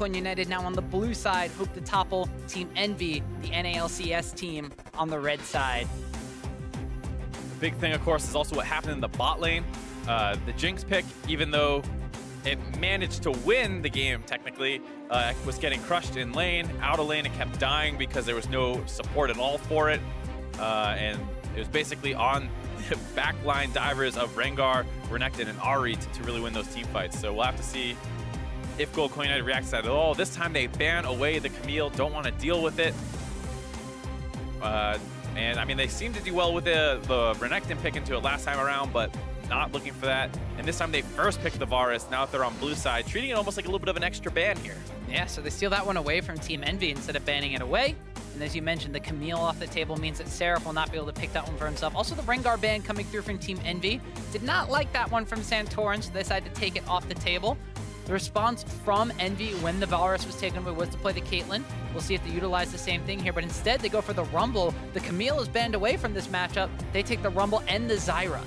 United now on the blue side hope to topple Team EnVy, the NALCS team, on the red side. The big thing, of course, is also what happened in the bot lane. The Jinx pick, even though it managed to win the game technically, was getting crushed in lane, out of lane, and kept dying because there was no support at all for it. And it was basically on the backline divers of Rengar, Renekton, and Ahri to really win those team fights. So we'll have to see if Gold United reacts to that at all. This time they ban away the Camille, don't want to deal with it. And I mean, they seemed to do well with the Renekton pick into it last time around, but not looking for that. And this time they first picked the Varus. Now that they're on blue side, treating it almost like a little bit of an extra ban here. Yeah, so they steal that one away from Team EnVy instead of banning it away. And as you mentioned, the Camille off the table means that Seraph will not be able to pick that one for himself. Also, the Rengar ban coming through from Team EnVy. Did not like that one from Santorin, so they decided to take it off the table. The response from EnVy when the Varus was taken away was to play the Caitlyn. We'll see if they utilize the same thing here, but instead they go for the Rumble. The Camille is banned away from this matchup. They take the Rumble and the Zyra.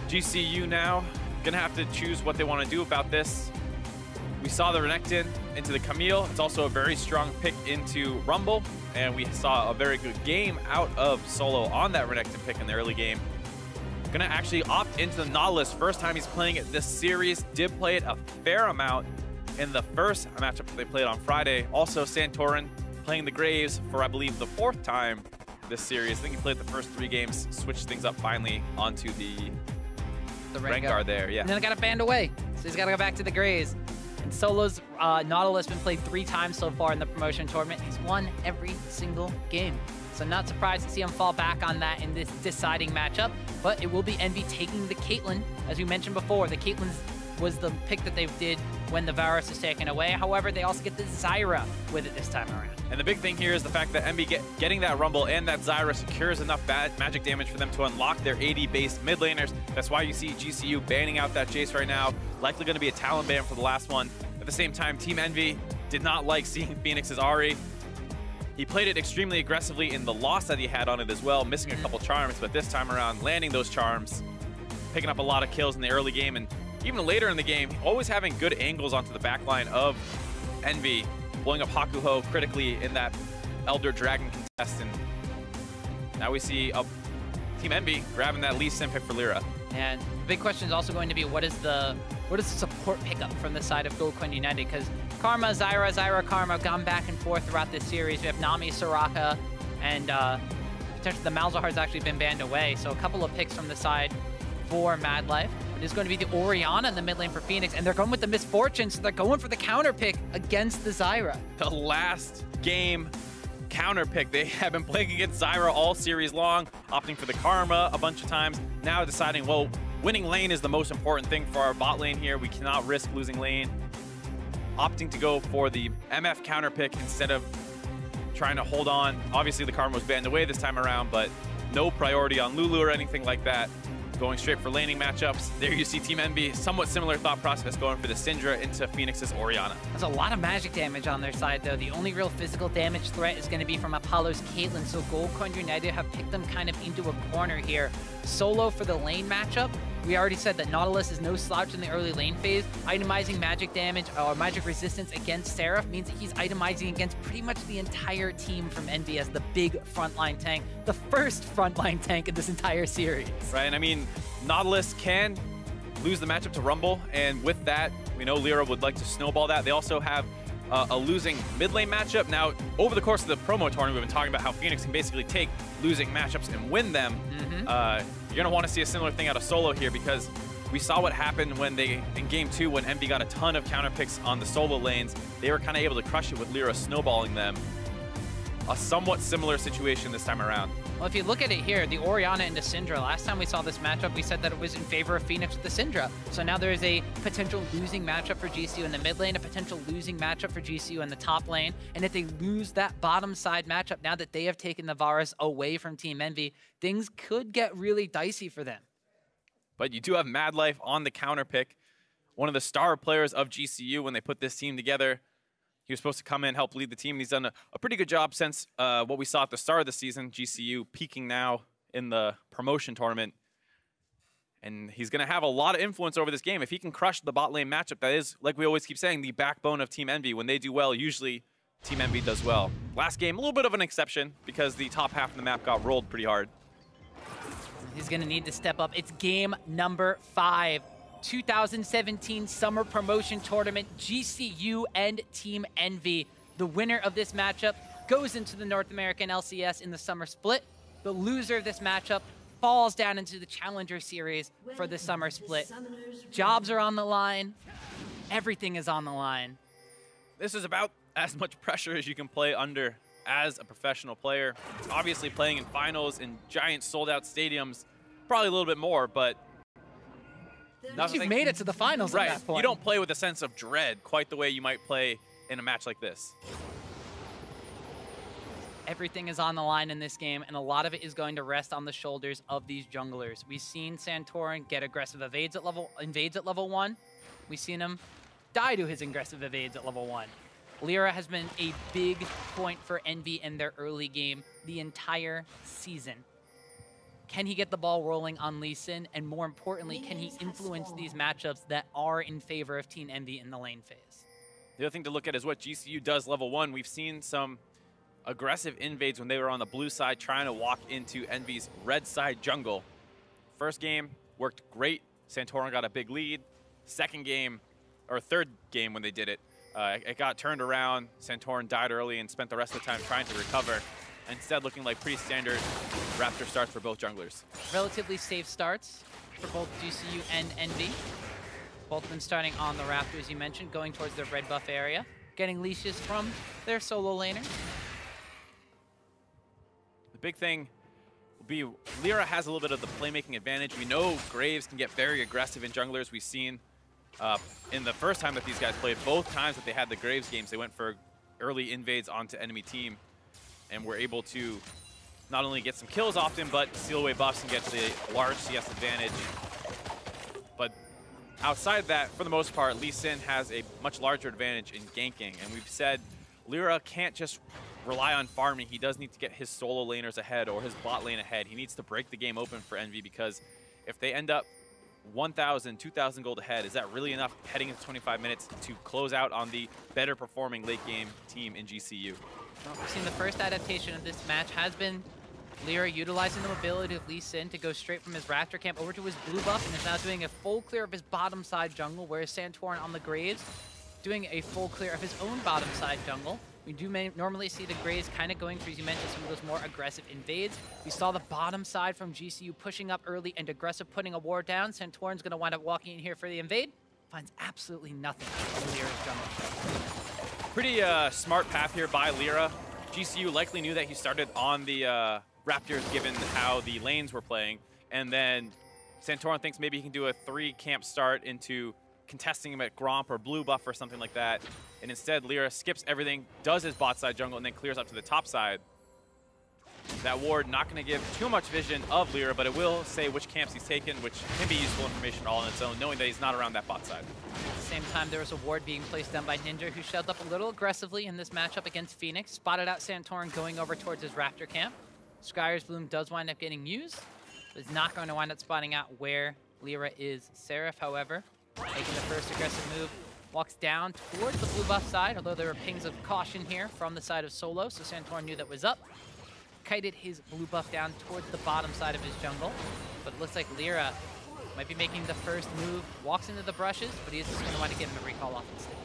GCU now gonna have to choose what they want to do about this. We saw the Renekton into the Camille. It's also a very strong pick into Rumble, and we saw a very good game out of Solo on that Renekton pick in the early game. Gonna actually opt into the Nautilus. First time he's playing it this series. Did play it a fair amount in the first matchup they played on Friday. Also Santorin playing the Graves for, I believe, the 4th time this series. I think he played the first 3 games, switched things up finally onto the Rengar there. Yeah. And then it got banned away, so he's got to go back to the Graves. And Solo's Nautilus been played 3 times so far in the promotion tournament. He's won every single game. So not surprised to see him fall back on that in this deciding matchup. But it will be EnVy taking the Caitlyn. As we mentioned before, the Caitlyn was the pick that they did when the Varus is taken away. However, they also get the Zyra with it this time around. And the big thing here is the fact that EnVy getting that Rumble and that Zyra secures enough bad magic damage for them to unlock their AD-based mid laners. That's why you see GCU banning out that Jace right now. Likely going to be a Talon ban for the last one. At the same time, Team EnVy did not like seeing Phoenix's Ahri. He played it extremely aggressively in the loss that he had on it as well, missing a couple charms, but this time around landing those charms, picking up a lot of kills in the early game, and even later in the game, always having good angles onto the backline of EnVy, blowing up Hakuho critically in that Elder Dragon contest. And now we see Team EnVy grabbing that Lee Sin pick for Lyra. And the big question is also going to be what is the support pickup from the side of Gold United? Because Karma, Zyra, Zyra, Karma have gone back and forth throughout this series. We have Nami, Soraka, and potentially the Malzahar's actually been banned away. So a couple of picks from the side for Mad Life. It is going to be the Orianna in the mid lane for Phoenix, and they're going with the Misfortune, so they're going for the counter pick against the Zyra. The last game counter pick. They have been playing against Zyra all series long, opting for the Karma a bunch of times. Now deciding, well, winning lane is the most important thing for our bot lane here. We cannot risk losing lane. Opting to go for the MF counter pick instead of trying to hold on. Obviously, the Karma was banned away this time around, but no priority on Lulu or anything like that. Going straight for laning matchups. There you see Team EnVy, somewhat similar thought process, going for the Syndra into Phoenix's Orianna. There's a lot of magic damage on their side, though. The only real physical damage threat is going to be from Apollo's Caitlyn, so Gold United have picked them kind of into a corner here. Solo for the lane matchup. We already said that Nautilus is no slouch in the early lane phase. Itemizing magic damage or magic resistance against Seraph means that he's itemizing against pretty much the entire team from EnVy as the big frontline tank. The first frontline tank in this entire series. Right, and I mean, Nautilus can lose the matchup to Rumble, and with that, we know Lyra would like to snowball that. They also have a losing mid lane matchup. Now, over the course of the promo tournament, we've been talking about how Phoenix can basically take losing matchups and win them. You're going to want to see a similar thing out of Solo here, because we saw what happened when in Game 2 when EnVy got a ton of counter picks on the Solo lanes. They were kind of able to crush it with Lyra snowballing them. A somewhat similar situation this time around. Well, if you look at it here, the Orianna into Syndra, last time we saw this matchup, we said that it was in favor of Phoenix with the Syndra. So now there's a potential losing matchup for GCU in the mid lane, a potential losing matchup for GCU in the top lane. And if they lose that bottom side matchup, now that they have taken the Varus away from Team EnVy, things could get really dicey for them. But you do have Mad Life on the counter pick, one of the star players of GCU when they put this team together. He was supposed to come in, help lead the team, and he's done a pretty good job since what we saw at the start of the season. GCU peaking now in the promotion tournament. And he's going to have a lot of influence over this game. If he can crush the bot lane matchup, that is, like we always keep saying, the backbone of Team EnVy. When they do well, usually Team EnVy does well. Last game, a little bit of an exception because the top half of the map got rolled pretty hard. He's going to need to step up. It's game number 5. 2017 Summer Promotion Tournament, GCU and Team EnVy. The winner of this matchup goes into the North American LCS in the summer split. The loser of this matchup falls down into the Challenger Series for the summer split. Jobs are on the line. Everything is on the line. This is about as much pressure as you can play under as a professional player. Obviously playing in finals in giant sold-out stadiums, probably a little bit more, but you've made it to the finals right. At that point. You don't play with a sense of dread quite the way you might play in a match like this. Everything is on the line in this game, and a lot of it is going to rest on the shoulders of these junglers. We've seen Santorin get aggressive invades at level 1. We've seen him die to his aggressive evades at level 1. Lyra has been a big point for EnVy in their early game the entire season. Can he get the ball rolling on Lee Sin? And more importantly, can he influence these matchups that are in favor of Team EnVy in the lane phase? The other thing to look at is what GCU does level 1. We've seen some aggressive invades when they were on the blue side trying to walk into EnVy's red side jungle. First game worked great. Santorin got a big lead. Second game, or third game when they did it, it got turned around. Santorin died early and spent the rest of the time trying to recover. Instead, looking like pretty standard Raptor starts for both junglers. Relatively safe starts for both GCU and EnVy. Both of them starting on the Raptor, as you mentioned, going towards their red buff area, getting leashes from their solo laner. The big thing will be Lyra has a little bit of the playmaking advantage. We know Graves can get very aggressive in junglers. We've seen in the first time that these guys played, both times that they had the Graves games, they went for early invades onto enemy team and were able to not only get some kills often, but steal away buffs and get the large CS advantage. But outside that, for the most part, Lee Sin has a much larger advantage in ganking. And we've said Lyra can't just rely on farming. He does need to get his solo laners ahead or his bot lane ahead. He needs to break the game open for EnVy, because if they end up 1,000, 2,000 gold ahead, is that really enough heading into 25 minutes to close out on the better performing late game team in GCU? Well, we've seen the first adaptation of this match has been Lyra utilizing the mobility of Lee Sin to go straight from his Raptor camp over to his blue buff, and is now doing a full clear of his bottom side jungle, whereas Santorin on the Graves doing a full clear of his own bottom side jungle. We do normally see the Graves kind of going for, as you mentioned, some of those more aggressive invades. We saw the bottom side from GCU pushing up early and aggressive, putting a ward down. Santorin's going to wind up walking in here for the invade. Finds absolutely nothing on Lyra's jungle. Pretty smart path here by Lyra. GCU likely knew that he started on the Raptors given how the lanes were playing. And then Santorin thinks maybe he can do a 3-camp start into contesting him at Gromp or blue buff or something like that. And instead, Lyra skips everything, does his bot side jungle, and then clears up to the top side. That ward not going to give too much vision of Lyra, but it will say which camps he's taken, which can be useful information all on its own, knowing that he's not around that bot side. At the same time, there was a ward being placed down by Ninja, who showed up a little aggressively in this matchup against Phoenix, spotted out Santorin going over towards his Raptor camp. Skyre's Bloom does wind up getting used, but is not going to wind up spotting out where Lyra is. Seraph, however, making the first aggressive move, walks down towards the blue buff side, although there were pings of caution here from the side of Solo, so Santorin knew that was up. Kited his blue buff down towards the bottom side of his jungle, but it looks like Lyra might be making the first move, walks into the brushes, but he is just going to want to get him a recall off instead.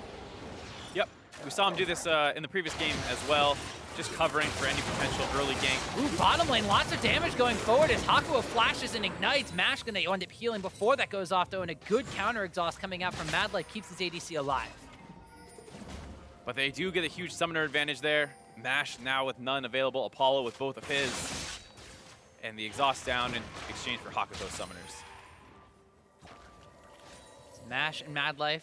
Yep, we saw him do this in the previous game as well, just covering for any potential early gank. Ooh, bottom lane, lots of damage going forward as Hakuo flashes and ignites. Mash going to end up healing before that goes off, though, and a good counter exhaust coming out from MadLife keeps his ADC alive. But they do get a huge summoner advantage there. Mash now with none available, Apollo with both of his, and the exhaust down in exchange for Hakuto's summoners. Mash and MadLife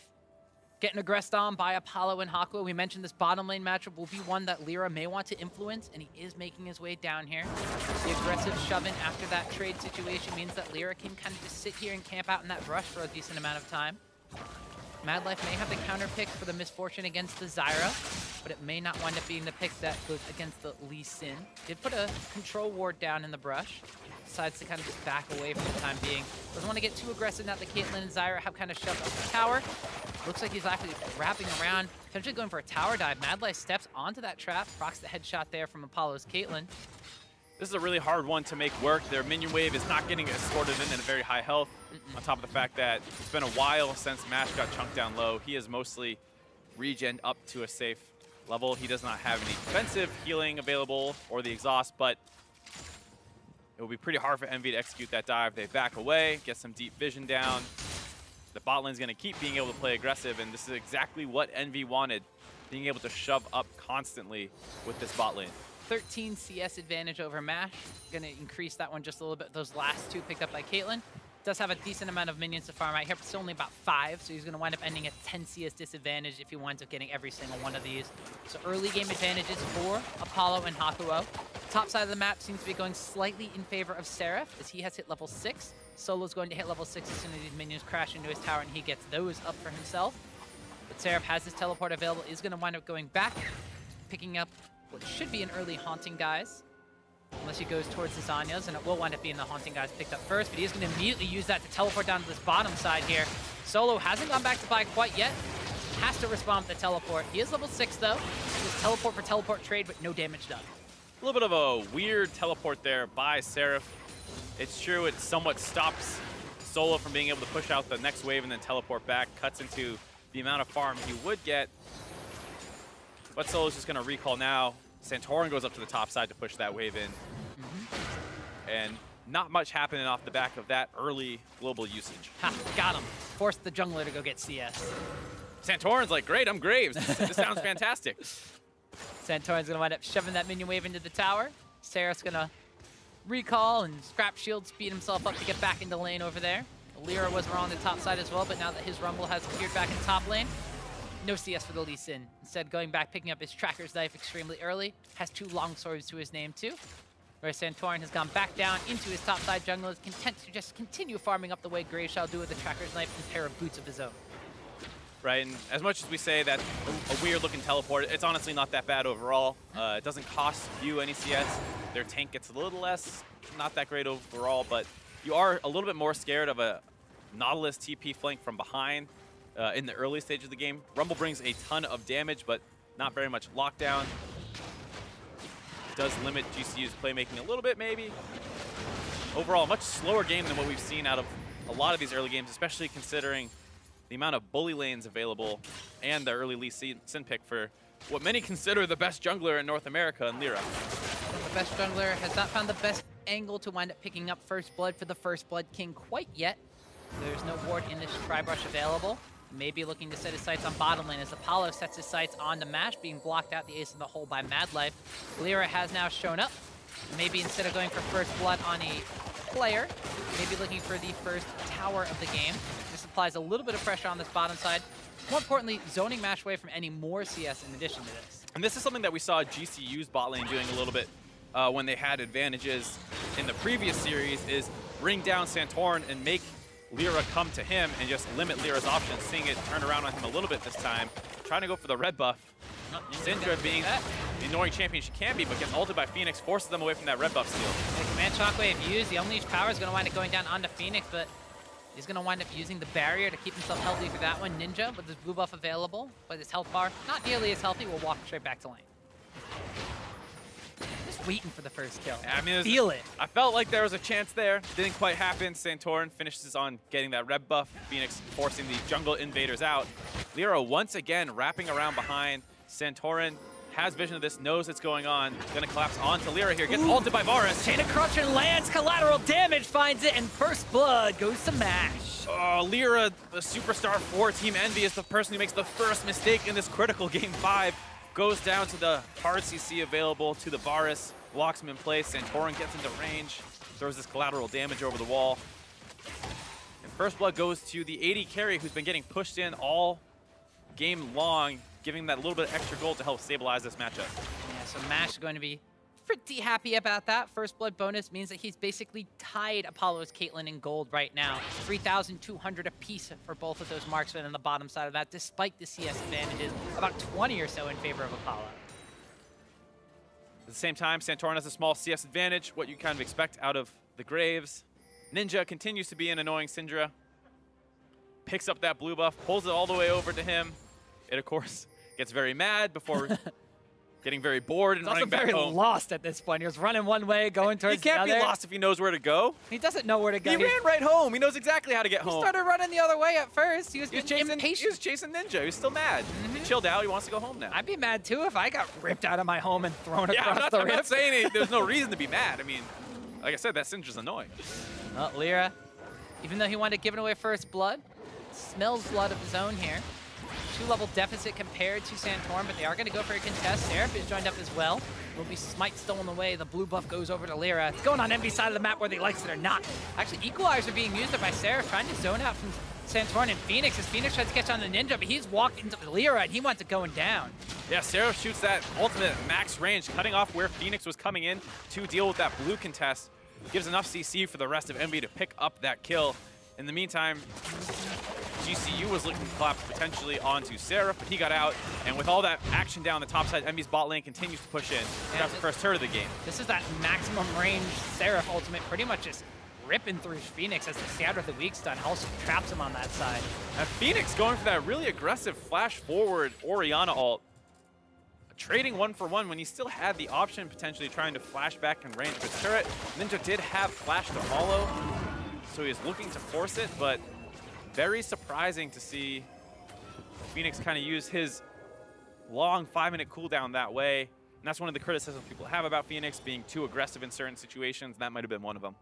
getting aggressed on by Apollo and Hakuo. We mentioned this bottom lane matchup will be one that Lyra may want to influence, and he is making his way down here. The aggressive shove-in after that trade situation means that Lyra can kind of just sit here and camp out in that brush for a decent amount of time. MadLife may have the counter pick for the misfortune against the Zyra, but it may not wind up being the pick that goes against the Lee Sin. Did put a control ward down in the brush. Decides to kind of just back away for the time being. Doesn't want to get too aggressive now that Caitlyn and Zyra have kind of shoved up the tower. Looks like he's actually wrapping around, potentially going for a tower dive. Madlife steps onto that trap, procs the headshot there from Apollo's Caitlyn. This is a really hard one to make work. Their minion wave is not getting escorted in at a very high health. On top of the fact that it's been a while since Mash got chunked down low. He is mostly regen up to a safe level. He does not have any defensive healing available or the exhaust, but it will be pretty hard for EnVy to execute that dive. They back away, get some deep vision down. The bot lane's going to keep being able to play aggressive, and this is exactly what EnVy wanted, being able to shove up constantly with this bot lane. 13 CS advantage over Mash. Going to increase that one just a little bit. Those last two picked up by Caitlyn. Does have a decent amount of minions to farm out here, but still only about 5, so he's going to wind up ending at 10 CS disadvantage if he winds up getting every single one of these. So early game advantages for Apollo and Hakuo. Top side of the map seems to be going slightly in favor of Seraph, as he has hit level 6. Solo's going to hit level 6 as soon as these minions crash into his tower, and he gets those up for himself. But Seraph has his teleport available, is going to wind up going back, picking up what should be an early Haunting Guise. Unless he goes towards his Anyas, and it will wind up being the Haunting Guise picked up first, but he is going to immediately use that to teleport down to this bottom side here. Solo hasn't gone back to buy quite yet. Has to respond with the teleport. He is level 6 though. Just teleport for teleport trade, but no damage done. A little bit of a weird teleport there by Seraph. It's true, it somewhat stops Solo from being able to push out the next wave and then teleport back. Cuts into the amount of farm he would get. But Solo's just going to recall now. Santorin goes up to the top side to push that wave in. And not much happening off the back of that early global usage. Ha, got him. Forced the jungler to go get CS. Santorin's like, great, I'm Graves. This sounds fantastic. Santorin's gonna wind up shoving that minion wave into the tower. Seraph's gonna recall and scrap shield, speed himself up to get back into lane over there. Lyra was around the top side as well, but now that his rumble has appeared back in top lane, no CS for the Lee Sin. Instead, going back, picking up his Tracker's Knife extremely early. Has 2 long swords to his name too. Whereas Santorin has gone back down into his top side jungle, is content to just continue farming up the way Graves shall do with the Tracker's Knife and a pair of boots of his own. Right, and as much as we say that a weird-looking teleport, it's honestly not that bad overall. It doesn't cost you any CS. Their tank gets a little less, not that great overall, but you are a little bit more scared of a Nautilus TP flank from behind in the early stage of the game. Rumble brings a ton of damage, but not very much lockdown. Does limit GCU's playmaking a little bit, maybe. Overall, a much slower game than what we've seen out of a lot of these early games, especially considering the amount of bully lanes available and the early Lee Sin pick for what many consider the best jungler in North America in Lyra. The best jungler has not found the best angle to wind up picking up First Blood for the First Blood King quite yet. There's no ward in this Tri-Brush available. Maybe looking to set his sights on bottom lane as Apollo sets his sights on the Mash, being blocked out the ace in the hole by Madlife. Lyra has now shown up. Maybe instead of going for First Blood on a player, maybe looking for the first tower of the game. This applies a little bit of pressure on this bottom side. More importantly, zoning Mash away from any more CS in addition to this. And this is something that we saw GCU's bot lane doing a little bit when they had advantages in the previous series, is bring down Santorin and make Lyra come to him and just limit Lyra's options, seeing it turn around on him a little bit this time. Trying to go for the red buff. Syndra being the annoying champion she can be, but gets ulted by Phoenix, forces them away from that red buff steal. The command shockwave used, the unleashed power is going to wind up going down onto Phoenix, but he's going to wind up using the barrier to keep himself healthy for that one. Ninja with his blue buff available, but his health bar not nearly as healthy, will walk straight back to lane. Just waiting for the first kill. I mean, feel it. I felt like there was a chance there. Didn't quite happen. Santorin finishes on getting that red buff. Phoenix forcing the jungle invaders out. Lyra once again wrapping around behind. Santorin has vision of this, knows what's going on. Gonna collapse onto Lyra here. Gets ulted by Varus. Chain of Crusher lands, collateral damage, finds it, and First Blood goes to Mash. Oh, Lyra, the superstar for Team EnVy, is the person who makes the first mistake in this critical Game 5. Goes down to the hard CC available to the Varus, blocks him in place. Santorin gets into range, throws this collateral damage over the wall. And First Blood goes to the AD carry, who's been getting pushed in all game long, giving him that little bit of extra gold to help stabilize this matchup. Yeah, so Mash is going to be pretty happy about that. First blood bonus means that he's basically tied Apollo's Caitlyn in gold right now. 3,200 apiece for both of those marksmen on the bottom side of that, despite the CS advantages, about 20 or so in favor of Apollo. At the same time, Santorin has a small CS advantage, what you kind of expect out of the Graves. Ninja continues to be an annoying Syndra. Picks up that blue buff, pulls it all the way over to him. It, of course, gets very mad before getting very bored and running back home. He's very lost at this point. He was running one way, going towards the other. He can't be lost if he knows where to go. He doesn't know where to go. He ran right home. He knows exactly how to get home. He started running the other way at first. He was chasing Ninja. He was still mad. He chilled out. He wants to go home now. I'd be mad, too, if I got ripped out of my home and thrown across the rift. I'm not saying there's no reason to be mad. I mean, like I said, that Syndra's annoying. Well, Lyra, even though he wanted to give it away first blood, smells blood of his own here. 2-level deficit compared to Santorin, but they are going to go for a contest. Seraph is joined up as well. Will be Smite stolen away. The blue buff goes over to Lyra. It's going on Envy side of the map whether he likes it or not. Actually, Equalizer being used by Seraph, trying to zone out from Santorin and Phoenix as Phoenix tries to catch on the Ninja, but he's walked into Lyra and he wants it going down. Yeah, Seraph shoots that ultimate max range, cutting off where Phoenix was coming in to deal with that blue contest. Gives enough CC for the rest of Envy to pick up that kill. In the meantime, GCU was looking to collapse potentially onto Seraph, but he got out. And with all that action down the top side, Envy's bot lane continues to push in. That's the first turn of the game. This is that maximum range Seraph ultimate, pretty much just ripping through Phoenix as the Scatter of the Weak stun also traps him on that side. And Phoenix going for that really aggressive flash forward Orianna ult. Trading 1-for-1 when he still had the option potentially trying to flash back and range with turret. Ninja did have flash to follow, so he was looking to force it, but very surprising to see Phoenix kind of use his long 5-minute cooldown that way. And that's one of the criticisms people have about Phoenix, being too aggressive in certain situations. That might have been one of them.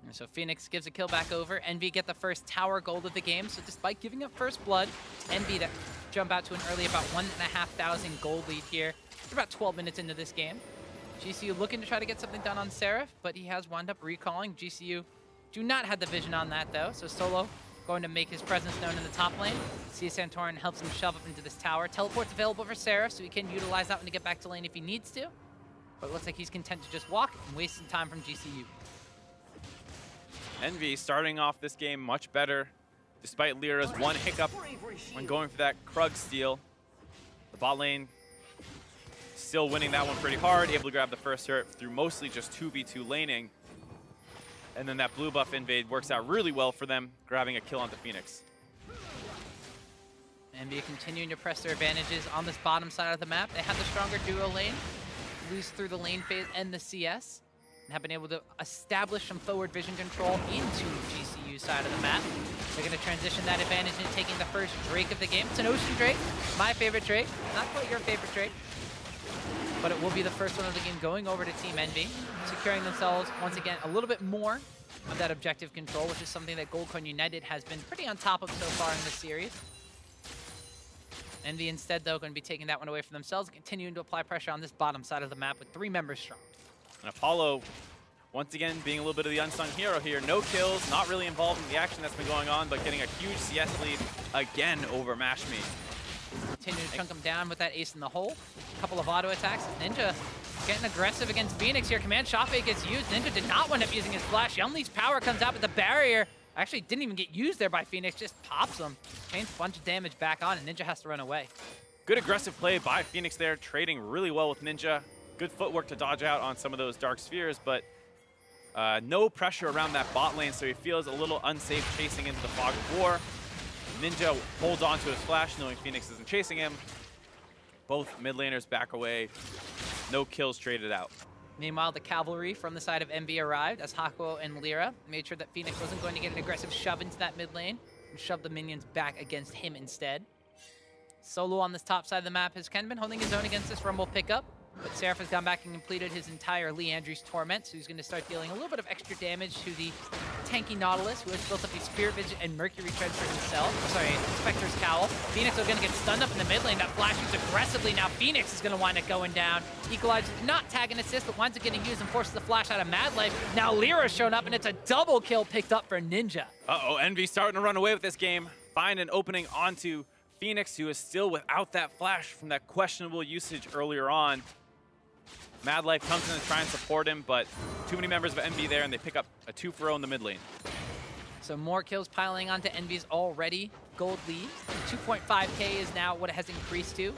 And so Phoenix gives a kill back over. Envy get the first tower gold of the game. So despite giving up first blood, Envy that jump out to an early about 1,500 gold lead here. We're about 12 minutes into this game. GCU looking to try to get something done on Seraph, but he has wound up recalling. GCU do not have the vision on that though. So Solo going to make his presence known in the top lane. See Santorin helps him shove up into this tower. Teleport's available for Seraph, so he can utilize that one to get back to lane if he needs to. But it looks like he's content to just walk and waste some time from GCU. Envy starting off this game much better, despite Lyra's one hiccup when going for that Krug steal. The bot lane still winning that one pretty hard, able to grab the first turret through mostly just 2v2 laning. And then that blue buff invade works out really well for them, grabbing a kill onto Phoenix. Envy continuing to press their advantages on this bottom side of the map. They had the stronger duo lane, lose through the lane phase and the CS, and have been able to establish some forward vision control into GCU side of the map. They're going to transition that advantage into taking the first Drake of the game. It's an Ocean Drake, my favorite Drake. Not quite your favorite Drake, but it will be the first one of the game going over to Team Envy, securing themselves once again a little bit more of that objective control, which is something that Goldcoin United has been pretty on top of so far in this series. Envy instead, though, going to be taking that one away for themselves, continuing to apply pressure on this bottom side of the map with 3 members strong. And Apollo, once again, being a little bit of the unsung hero here. No kills, not really involved in the action that's been going on, but getting a huge CS lead again over MashMe. Continue to chunk him down with that ace in the hole. A couple of auto attacks. Ninja getting aggressive against Phoenix here. Command shot fake gets used. Ninja did not wind up using his flash. Yunli's power comes out, but the barrier actually didn't even get used there by Phoenix. Just pops him. Chains a bunch of damage back on, and Ninja has to run away. Good aggressive play by Phoenix there, trading really well with Ninja. Good footwork to dodge out on some of those dark spheres, but no pressure around that bot lane, so he feels a little unsafe chasing into the fog of war. Ninja holds on to his flash, knowing Phoenix isn't chasing him. Both mid laners back away. No kills traded out. Meanwhile, the cavalry from the side of Envy arrived as Hakuo and Lyra made sure that Phoenix wasn't going to get an aggressive shove into that mid lane and shove the minions back against him instead. Solo on this top side of the map has kind of been holding his own against this Rumble pickup, but Seraph has gone back and completed his entire Leandry's Torment, so he's going to start dealing a little bit of extra damage to the tanky Nautilus, who has built up the Spirit Vision and Mercury Tread for himself. Sorry, Spectre's Cowl. Phoenix are going to get stunned up in the mid lane. That flash used aggressively. Now Phoenix is going to wind up going down. Equalizer did not tag an assist, but winds up getting used and forces the flash out of Mad Life. Now Lyra's shown up, and it's a double kill picked up for Ninja. Uh-oh, Envy starting to run away with this game. Find an opening onto Phoenix, who is still without that flash from that questionable usage earlier on. Mad Life comes in to try and support him, but too many members of EnVy there, and they pick up a 2-for-0 in the mid lane. So more kills piling onto EnVy's already gold lead. 2.5K is now what it has increased to.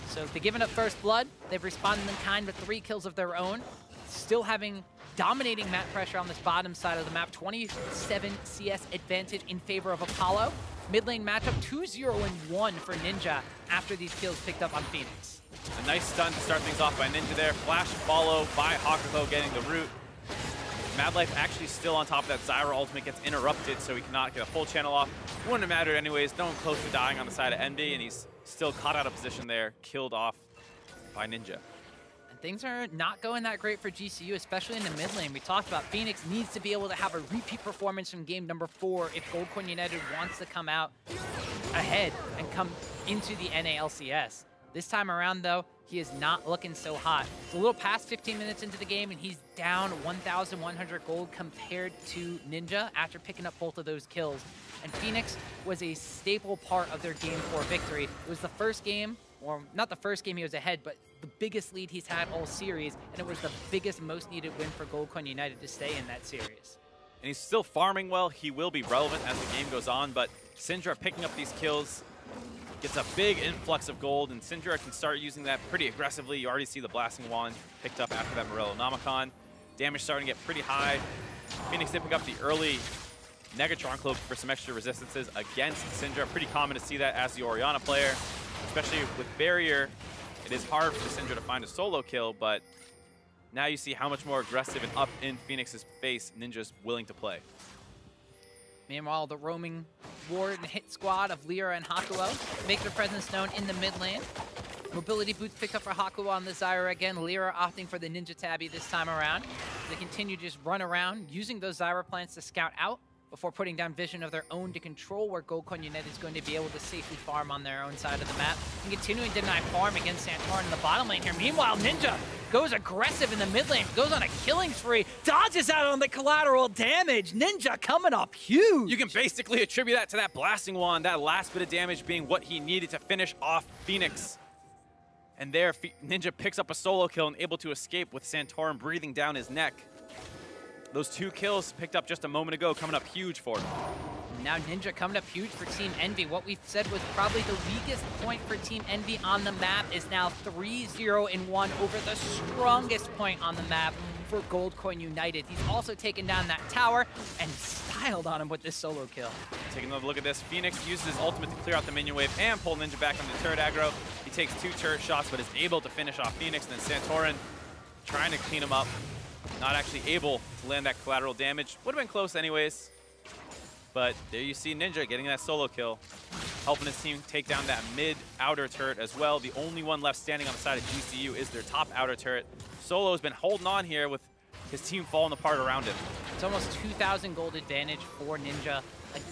So they've given up first blood. They've responded in kind with 3 kills of their own. Still having dominating map pressure on this bottom side of the map. 27 CS advantage in favor of Apollo. Mid lane matchup 2-0-1 for Ninja after these kills picked up on Phoenix. A nice stun to start things off by Ninja there. Flash follow by Hakuho getting the root. Mad Life actually still on top of that. Zyra ultimate gets interrupted, so he cannot get a full channel off. Wouldn't have mattered anyways. No one close to dying on the side of EnVy, and he's still caught out of position there, killed off by Ninja. And things are not going that great for GCU, especially in the mid lane. We talked about Phoenix needs to be able to have a repeat performance from game number 4 if Goldcoin United wants to come out ahead and come into the NALCS. This time around, though, he is not looking so hot. It's a little past 15 minutes into the game, and he's down 1,100 gold compared to Ninja after picking up both of those kills. And Phoenix was a staple part of their Game 4 victory. It was the first game, or not the first game he was ahead, but the biggest lead he's had all series, and it was the biggest, most needed win for Goldcoin United to stay in that series. And he's still farming well. He will be relevant as the game goes on, but Syndra picking up these kills gets a big influx of gold, and Syndra can start using that pretty aggressively. You already see the Blasting Wand picked up after that Morellonomicon. Damage starting to get pretty high. Phoenix did pick up the early Negatron Cloak for some extra resistances against Syndra. Pretty common to see that as the Orianna player. Especially with Barrier, it is hard for Syndra to find a solo kill, but now you see how much more aggressive and up in Phoenix's face Ninja's willing to play. Meanwhile, the roaming ward and hit squad of Lyra and Hakuo make their presence known in the mid lane. Mobility boots picked up for Hakuo on the Zyra again. Lyra opting for the Ninja Tabby this time around. They continue to just run around, using those Zyra plants to scout out before putting down vision of their own to control where Goldcoin United is going to be able to safely farm on their own side of the map. And continuing to deny farm against Santorin in the bottom lane here. Meanwhile, Ninja goes aggressive in the mid lane, goes on a killing spree, dodges out on the collateral damage. Ninja coming up huge. You can basically attribute that to that Blasting Wand, that last bit of damage being what he needed to finish off Phoenix. And there, Ninja picks up a solo kill and able to escape with Santorin breathing down his neck. Those 2 kills picked up just a moment ago coming up huge for him. Now Ninja coming up huge for Team EnVy. What we've said was probably the weakest point for Team EnVy on the map is now 3-0-1 over the strongest point on the map for Goldcoin United. He's also taken down that tower and styled on him with this solo kill. Taking another look at this, Phoenix uses his ultimate to clear out the minion wave and pull Ninja back on the turret aggro. He takes 2 turret shots, but is able to finish off Phoenix. And then Santorin trying to clean him up. Not actually able to land that collateral damage. Would have been close anyways. But there you see Ninja getting that solo kill, helping his team take down that mid-outer turret as well. The only one left standing on the side of GCU is their top outer turret. Solo's been holding on here with his team falling apart around him. It's almost 2,000 gold advantage for Ninja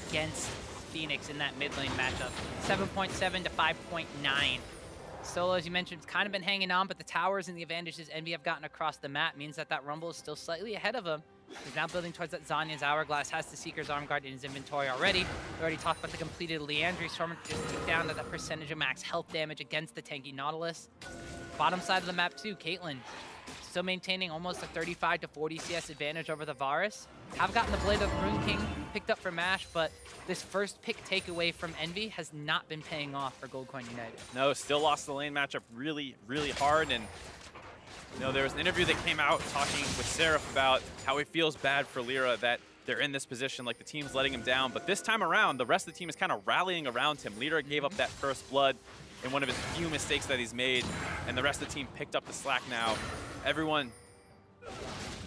against Phoenix in that mid lane matchup. 7.7 to 5.9. Solo, as you mentioned, has kind of been hanging on, but the towers and the advantages EnVy have gotten across the map means that that Rumble is still slightly ahead of him. He's now building towards that Zanya's Hourglass, has the Seeker's Arm Guard in his inventory already. We already talked about the completed Leandry Storm, just tick down to that percentage of max health damage against the tanky Nautilus. Bottom side of the map too, Caitlyn, still maintaining almost a 35 to 40 CS advantage over the Varus. Have gotten the Blade of the Rune King picked up for MASH, but this first pick takeaway from EnVy has not been paying off for Goldcoin United. No, still lost the lane matchup really, really hard. And you know, there was an interview that came out talking with Seraph about how he feels bad for Lyra that they're in this position, like the team's letting him down. But this time around, the rest of the team is kind of rallying around him. Lyra gave up that first blood in one of his few mistakes that he's made, and the rest of the team picked up the slack now. Everyone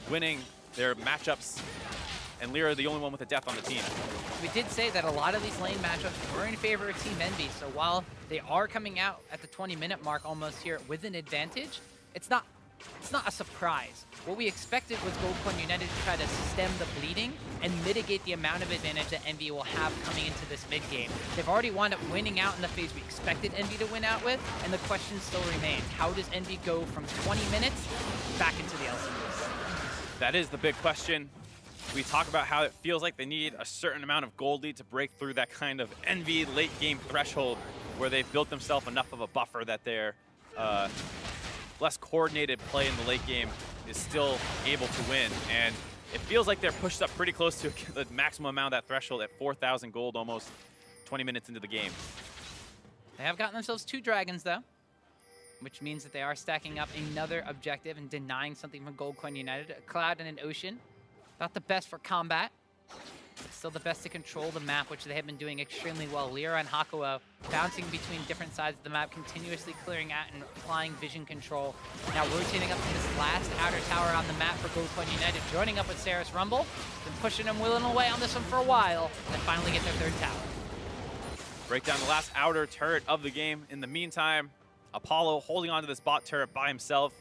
winning their matchups, and Lyra the only one with a death on the team. We did say that a lot of these lane matchups were in favor of Team EnVy, so while they are coming out at the 20-minute mark almost here with an advantage, it's not a surprise. What we expected was Goldcoin United to try to stem the bleeding and mitigate the amount of advantage that EnVy will have coming into this mid-game. They've already wound up winning out in the phase we expected EnVy to win out with, and the question still remains, how does EnVy go from 20 minutes back into the LCS? That is the big question. We talk about how it feels like they need a certain amount of gold lead to break through that kind of EnVy late game threshold where they've built themselves enough of a buffer that they're less coordinated play in the late game is still able to win. And it feels like they're pushed up pretty close to the maximum amount of that threshold at 4,000 gold almost 20 minutes into the game. They have gotten themselves 2 dragons, though, which means that they are stacking up another objective and denying something from Goldcoin United. A cloud and an ocean. Not the best for combat, but still the best to control the map, which they have been doing extremely well. Lyra and Hakuo bouncing between different sides of the map, continuously clearing out and applying vision control. Now rotating up to this last outer tower on the map for Goldcoin United, joining up with Saris Rumble. Been pushing them willing away on this one for a while, and then finally get their 3rd tower. Break down the last outer turret of the game. In the meantime, Apollo holding onto this bot turret by himself.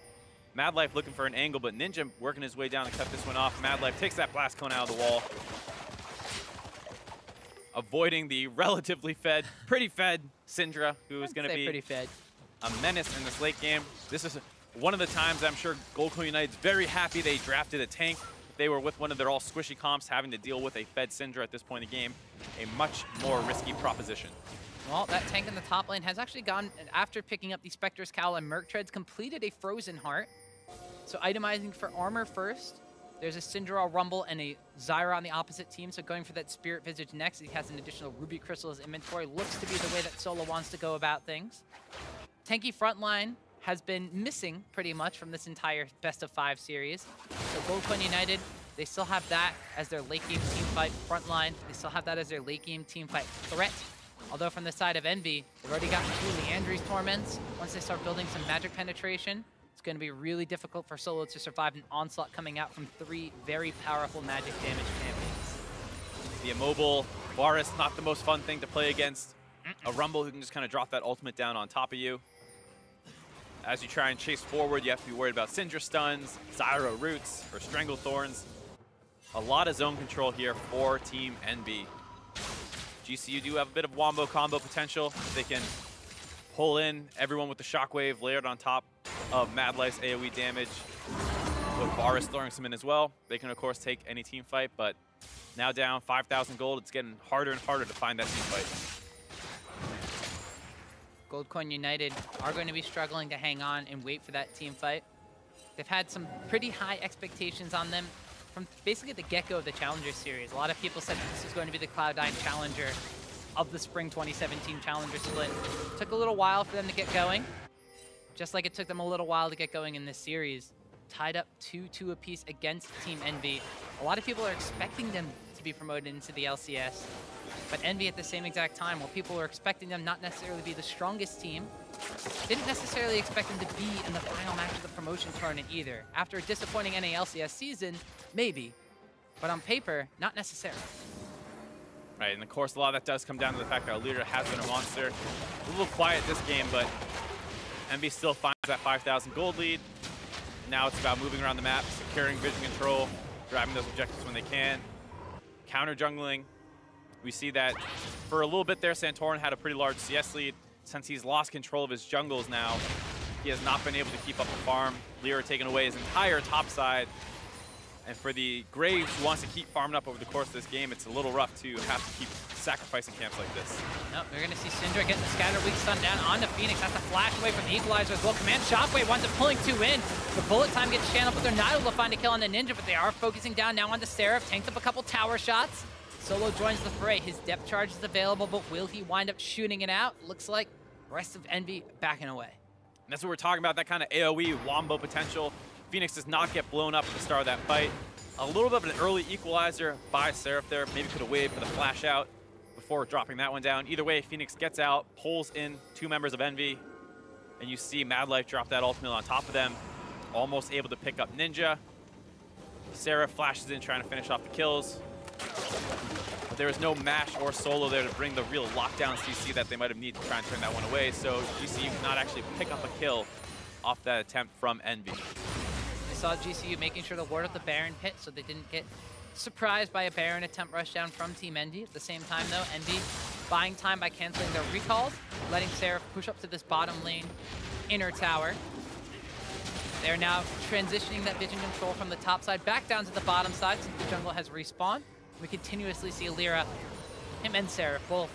Madlife looking for an angle, but Ninja working his way down to cut this one off. Madlife takes that blast cone out of the wall, avoiding the relatively pretty fed Syndra, who is going to be a menace in this late game. This is one of the times I'm sure Goldcoin United's very happy they drafted a tank. If they were with one of their all squishy comps, having to deal with a fed Syndra at this point in the game, a much more risky proposition. Well, that tank in the top lane has actually gone, after picking up the Spectre's Cowl and Merc completed a Frozen Heart. So itemizing for armor first. There's a Syndra Rumble and a Zyra on the opposite team, so going for that Spirit Visage next. He has an additional Ruby Crystal in his inventory. Looks to be the way that Solo wants to go about things. Tanky frontline has been missing pretty much from this entire Best of 5 series. So Goldcoin United, they still have that as their late game team fight frontline. They still have that as their late game team fight threat. Although from the side of Envy, they've already gotten 2 Leandry's Torments. Once they start building some magic penetration, it's going to be really difficult for Solo to survive an onslaught coming out from 3 very powerful magic damage champions. The immobile Varus, not the most fun thing to play against. A Rumble who can just kind of drop that ultimate down on top of you. As you try and chase forward, you have to be worried about Syndra stuns, Zyra roots, or Stranglethorns. A lot of zone control here for Team EnVy. GCU do have a bit of wombo combo potential. They can pull in everyone with the Shockwave layered on top of Madlife's AoE damage, with Varus throwing some in as well. They can, of course, take any team fight, but now down 5,000 gold, it's getting harder and harder to find that team fight. Goldcoin United are going to be struggling to hang on and wait for that team fight. They've had some pretty high expectations on them from basically the get-go of the Challenger Series. A lot of people said this is going to be the Cloud9 Challenger of the Spring 2017 Challenger split. It took a little while for them to get going, just like it took them a little while to get going in this series. Tied up 2-2 apiece against Team EnVy. A lot of people are expecting them to be promoted into the LCS, but EnVy at the same exact time, while people were expecting them not necessarily to be the strongest team, didn't necessarily expect them to be in the final match of the promotion tournament either. After a disappointing NALCS season, maybe, but on paper, not necessarily. Right, and of course, a lot of that does come down to the fact that Lyra has been a monster. A little quiet this game, but EnVy still finds that 5,000 gold lead. Now it's about moving around the map, securing vision control, driving those objectives when they can. Counter jungling. We see that for a little bit there, Santorin had a pretty large CS lead. Since he's lost control of his jungles now, he has not been able to keep up the farm. Lyra taking away his entire top side. And for the Graves who wants to keep farming up over the course of this game, it's a little rough to have to keep sacrificing camps like this. Nope, we're going to see Syndra getting the Scatter Weak stun down onto Phoenix. That's a flash away from the Equalizer as well. Command Shockwave winds up pulling 2 in. The bullet time gets channeled, but they're not able to find a kill on the Ninja, but they are focusing down now onto Seraph. Tanked up a couple tower shots. Solo joins the fray. His depth charge is available, but will he wind up shooting it out? Looks like the rest of EnVy backing away. And that's what we're talking about, that kind of AoE wombo potential. Phoenix does not get blown up at the start of that fight. A little bit of an early equalizer by Seraph there. Maybe could have waited for the flash out before dropping that one down. Either way, Phoenix gets out, pulls in 2 members of EnVy, and you see Madlife drop that ultimate on top of them. Almost able to pick up Ninja. Seraph flashes in, trying to finish off the kills. But there was no Mash or Solo there to bring the real lockdown CC that they might have needed to try and turn that one away. So GCU cannot actually pick up a kill off that attempt from EnVy. I saw GCU making sure to ward up the Baron pit so they didn't get surprised by a Baron attempt rushdown from Team EnVy. At the same time, though, EnVy buying time by canceling their recalls, letting Seraph push up to this bottom lane inner tower. They're now transitioning that vision control from the top side back down to the bottom side since the jungle has respawned. We continuously see Lyra, him and Seraph both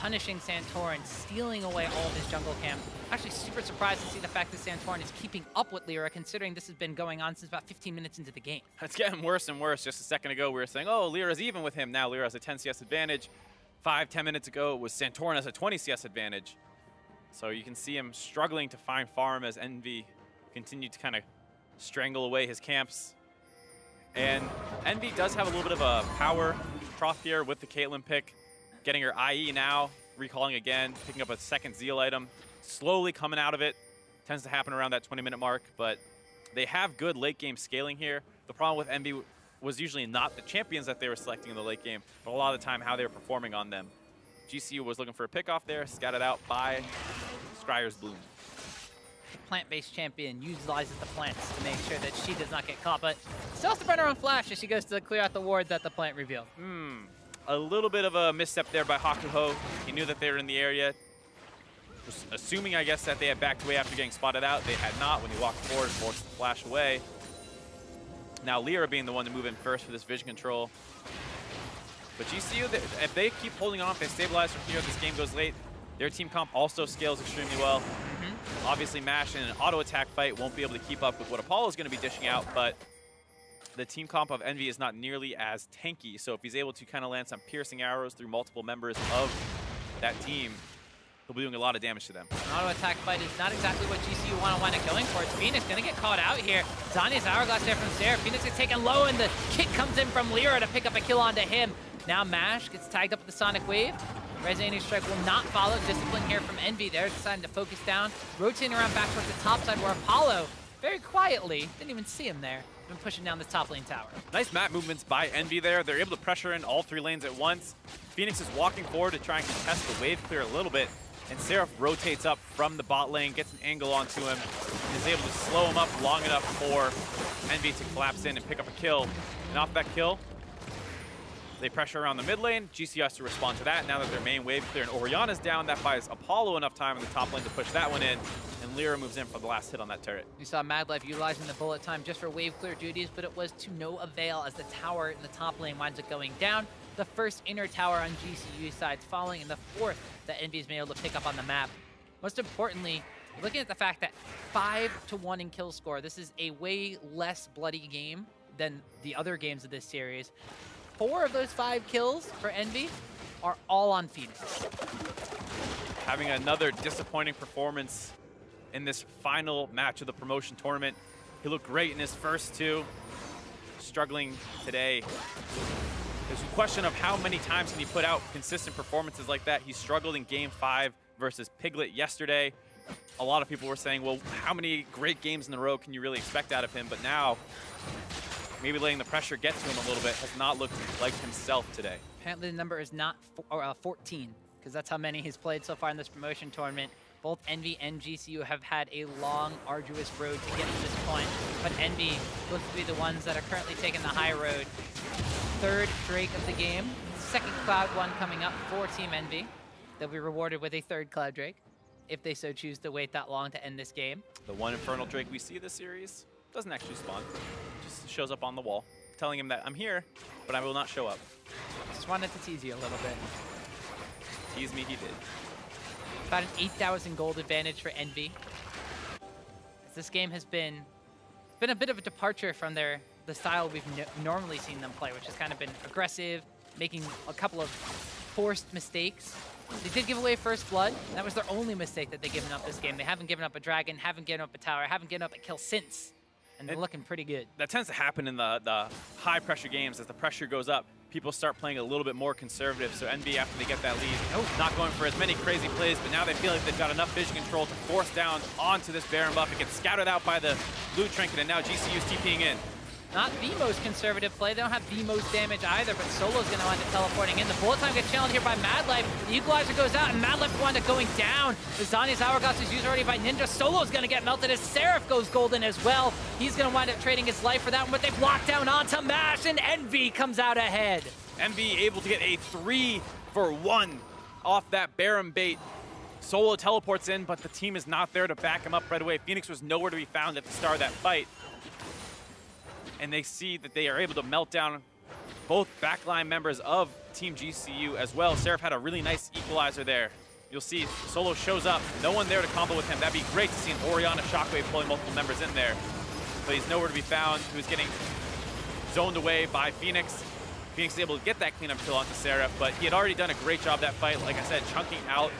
punishing Santorin, stealing away all of his jungle camp. Actually super surprised surprised to see the fact that Santorin is keeping up with Lyra, considering this has been going on since about 15 minutes into the game. It's getting worse and worse. Just a second ago, we were saying, oh, Lyra's even with him. Now Lyra has a 10 CS advantage. 5-10 minutes ago, it was Santorin has a 20 CS advantage. So you can see him struggling to find farm as EnVy continue to kind of strangle away his camps. And EnVy does have a little bit of a power trough here with the Caitlyn pick. Getting her IE now, recalling again, picking up a second Zeal item. Slowly coming out of it. Tends to happen around that 20-minute mark, but they have good late game scaling here. The problem with EnVy was usually not the champions that they were selecting in the late game, but a lot of the time how they were performing on them. GCU was looking for a pick off there, scouted out by Scryer's Bloom. Plant-based champion utilizes the plants to make sure that she does not get caught, but still has to burn her own flash as she goes to clear out the ward that the plant revealed. A little bit of a misstep there by Hakuho. He knew that they were in the area. Was assuming, I guess, that they had backed away after getting spotted out. They had not when he walked forward, forced the flash away. Now Lyra being the one to move in first for this vision control. But GCU, if they keep holding on, if they stabilize from here, this game goes late, their team comp also scales extremely well. Obviously, MASH in an auto attack fight won't be able to keep up with what Apollo is going to be dishing out, but the team comp of EnVy is not nearly as tanky. So if he's able to kind of land some piercing arrows through multiple members of that team, he'll be doing a lot of damage to them. An auto attack fight is not exactly what GCU want to wind up going for. It's Phoenix going to get caught out here. Zanya's Hourglass there from Sarah. Phoenix is taken low, and the kick comes in from Lyra to pick up a kill onto him. Now MASH gets tagged up with the Sonic Wave. Resonating Strike will not follow. Discipline here from EnVy. They're deciding to focus down, rotating around back towards the top side where Apollo, very quietly, didn't even see him there, been pushing down this top lane tower. Nice map movements by EnVy there. They're able to pressure in all three lanes at once. Phoenix is walking forward to try and contest the wave clear a little bit. And Seraph rotates up from the bot lane, gets an angle onto him, and is able to slow him up long enough for EnVy to collapse in and pick up a kill. And off that kill, they pressure around the mid lane. GCU has to respond to that. Now that their main wave clear and Orianna's down, that buys Apollo enough time in the top lane to push that one in. And Lyra moves in for the last hit on that turret. We saw Madlife utilizing the bullet time just for wave clear duties, but it was to no avail as the tower in the top lane winds up going down. The first inner tower on GCU sides falling, and the fourth that EnVy's been able to pick up on the map. Most importantly, looking at the fact that 5-1 in kill score, this is a way less bloody game than the other games of this series. 4 of those 5 kills for EnVy are all on Phoenix. Having another disappointing performance in this final match of the promotion tournament. He looked great in his first 2. Struggling today. There's a question of how many times can he put out consistent performances like that. He struggled in Game 5 versus Piglet yesterday. A lot of people were saying, well, how many great games in a row can you really expect out of him? But now, maybe letting the pressure get to him a little bit has not looked like himself today. Apparently the number is not 14, because that's how many he's played so far in this promotion tournament. Both EnVy and GCU have had a long, arduous road to get to this point, but EnVy looks to be the ones that are currently taking the high road. 3rd Drake of the game, 2nd Cloud one coming up for Team EnVy. They'll be rewarded with a 3rd Cloud Drake if they so choose to wait that long to end this game. The one Infernal Drake we see this series doesn't actually spawn, just shows up on the wall, telling him that I'm here, but I will not show up. Just wanted to tease you a little bit. Tease me, he did. About an 8,000 gold advantage for EnVy. This game has been a bit of a departure from the style we've normally seen them play, which has kind of been aggressive, making a couple of forced mistakes. They did give away first blood. That was their only mistake that they've given up this game. They haven't given up a dragon, haven't given up a tower, haven't given up a kill since. And they're looking pretty good. That tends to happen in the high pressure games. As the pressure goes up, people start playing a little bit more conservative. So EnVy, after they get that lead, not going for as many crazy plays, but now they feel like they've got enough vision control to force down onto this Baron buff. It gets scouted out by the blue trinket, and now GCU's TPing in. Not the most conservative play. They don't have the most damage either, but Solo's going to wind up teleporting in. The bullet time gets challenged here by Madlife. The equalizer goes out, and Madlife wind up going down. The Zanya's Hourglass is used already by Ninja. Solo's going to get melted as Seraph goes golden as well. He's going to wind up trading his life for that one, but they've locked down onto MASH, and EnVy comes out ahead. EnVy able to get a 3-for-1 off that Baron bait. Solo teleports in, but the team is not there to back him up right away. Phoenix was nowhere to be found at the start of that fight. And they see that they are able to melt down both backline members of Team GCU as well. Seraph had a really nice equalizer there. you'll see Solo shows up. No one there to combo with him. That'd be great to see an Orianna Shockwave pulling multiple members in there. But he's nowhere to be found. He was getting zoned away by Phoenix. Phoenix is able to get that cleanup kill onto Seraph, but he had already done a great job that fight. Like I said, chunking out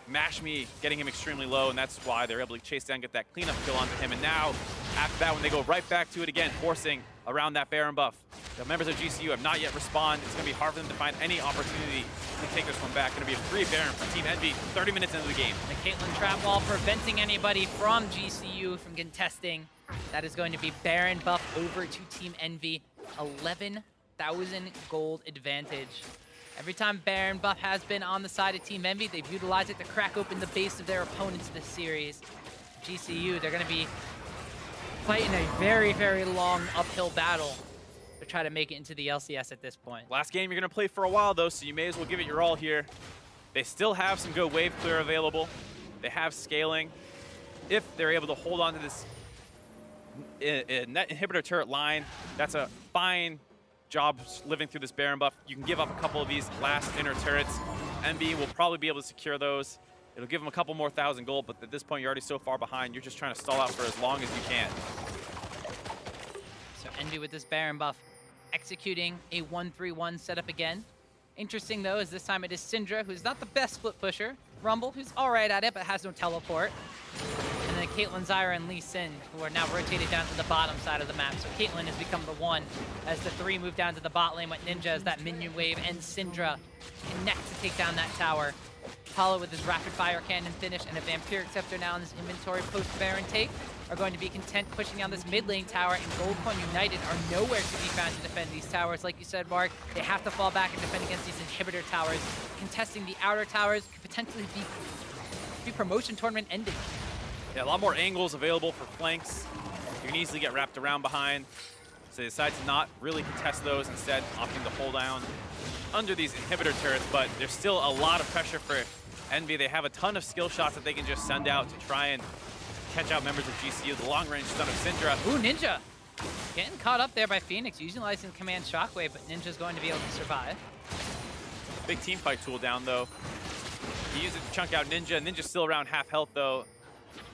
Mash Me, getting him extremely low, and that's why they're able to chase down, get that cleanup kill onto him. And now, after that, when they go right back to it again, forcing around that Baron buff, the members of GCU have not yet responded. It's going to be hard for them to find any opportunity to take this one back. Going to be a free Baron for Team EnVy 30 minutes into the game. The Caitlyn trap wall preventing anybody from GCU from contesting. That is going to be Baron buff over to Team EnVy. 11,000 gold advantage. Every time Baron buff has been on the side of Team EnVy, they've utilized it to crack open the base of their opponents this series. GCU, they're going to be fighting a very, very long uphill battle to try to make it into the LCS at this point. Last game you're going to play for a while, though, so you may as well give it your all here. They still have some good wave clear available. They have scaling. If they're able to hold on to this net inhibitor turret line, that's a fine job living through this Baron buff. You can give up a couple of these last inner turrets. EnVy will probably be able to secure those. It'll give them a couple more 1,000 gold, but at this point you're already so far behind, you're just trying to stall out for as long as you can. So EnVy with this Baron buff executing a 1-3-1 setup again. Interesting though is this time it is Syndra, who's not the best split pusher. Rumble, who's alright at it but has no teleport. And then Caitlyn, Zyra, and Lee Sin, who are now rotated down to the bottom side of the map. So Caitlyn has become the one as the three move down to the bot lane with Ninja as that minion wave, and Syndra connect to take down that tower. Apollo with his rapid fire cannon finish and a Vampiric Scepter now in his inventory post Baron take are going to be content pushing down this mid lane tower, and Goldcoin United are nowhere to be found to defend these towers. Like you said, Mark, they have to fall back and defend against these inhibitor towers. Contesting the outer towers could potentially be promotion tournament ending. Yeah, a lot more angles available for flanks. You can easily get wrapped around behind. So they decide to not really contest those, instead opting to hold down under these inhibitor turrets, but there's still a lot of pressure for EnVy. They have a ton of skill shots that they can just send out to try and catch out members of GCU. The long-range stun of Syndra. Ooh, Ninja! Getting caught up there by Phoenix, utilizing Command Shockwave, but Ninja's going to be able to survive. Big team fight tool down, though. He uses it to chunk out Ninja. Ninja's still around half health, though.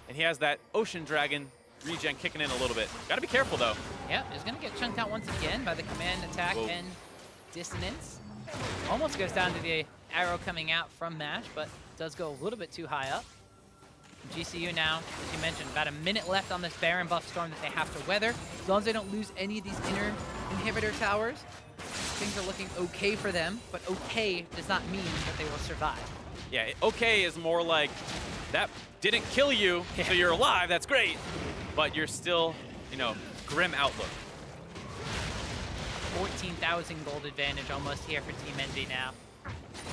And he has that Ocean Dragon regen kicking in a little bit. Gotta be careful, though. Yep, is gonna get chunked out once again by the command attack. Whoa. And dissonance. Almost goes down to the arrow coming out from Mash, but does go a little bit too high up. GCU now, as you mentioned, about a minute left on this Baron buff storm that they have to weather. As long as they don't lose any of these inner inhibitor towers, things are looking okay for them, but okay does not mean that they will survive. Yeah, okay is more like, that didn't kill you, so you're alive, that's great. But you're still, you know, grim outlook. 14,000 gold advantage almost here for Team EnVy now.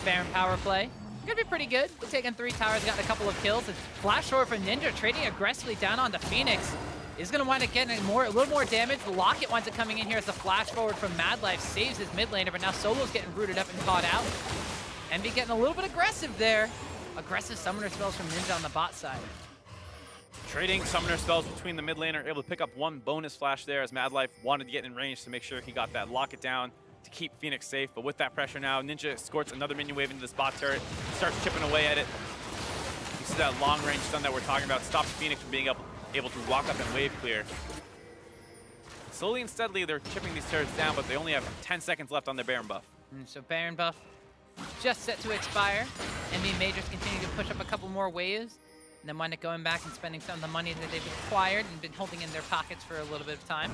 Baron power play. Gonna be pretty good. They're taking 3 towers, got a couple of kills. It's flash forward from Ninja, trading aggressively down onto Phoenix. Is gonna wind up getting a little more damage. The Locket winds up coming in here as the flash forward from Mad Life saves his mid laner, but now Solo's getting rooted up and caught out. EnVy getting a little bit aggressive there. Aggressive summoner spells from Ninja on the bot side. Trading summoner spells between the mid laner, able to pick up 1 bonus flash there as Mad Life wanted to get in range to make sure he got that Locket down to keep Phoenix safe. But with that pressure now, Ninja escorts another minion wave into this bot turret, starts chipping away at it. You see that long range stun that we're talking about, stops Phoenix from being able to walk up and wave clear. Slowly and steadily, they're chipping these turrets down, but they only have 10 seconds left on their Baron buff. So Baron buff just set to expire. EnVy Majors continue to push up a couple more waves, and then wind up going back and spending some of the money that they've acquired and been holding in their pockets for a little bit of time.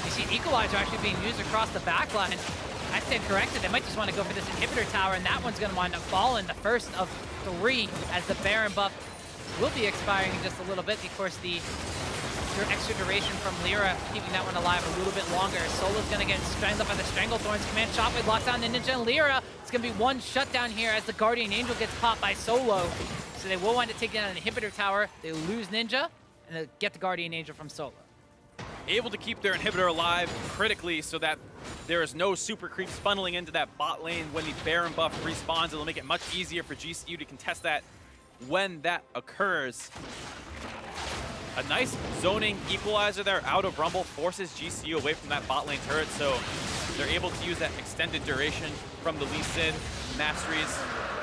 You see Equalizer actually being used across the back line. I stand corrected. They might just want to go for this inhibitor tower, and that one's going to wind up falling. The first of 3 as the Baron buff will be expiring in just a little bit. Of course, the extra duration from Lyra, keeping that one alive a little bit longer. Solo's going to get strangled by the Stranglethorns. Command Shockwave locks down the Ninja and Lyra. It's going to be 1 shutdown here as the Guardian Angel gets popped by Solo. So they will wind up taking down an inhibitor tower. They lose Ninja, and they get the Guardian Angel from Solo. Able to keep their inhibitor alive critically so that there is no super creeps funneling into that bot lane when the Baron buff respawns. It'll make it much easier for GCU to contest that when that occurs. A nice zoning equalizer there out of Rumble forces GCU away from that bot lane turret, so they're able to use that extended duration from the Lee Sin masteries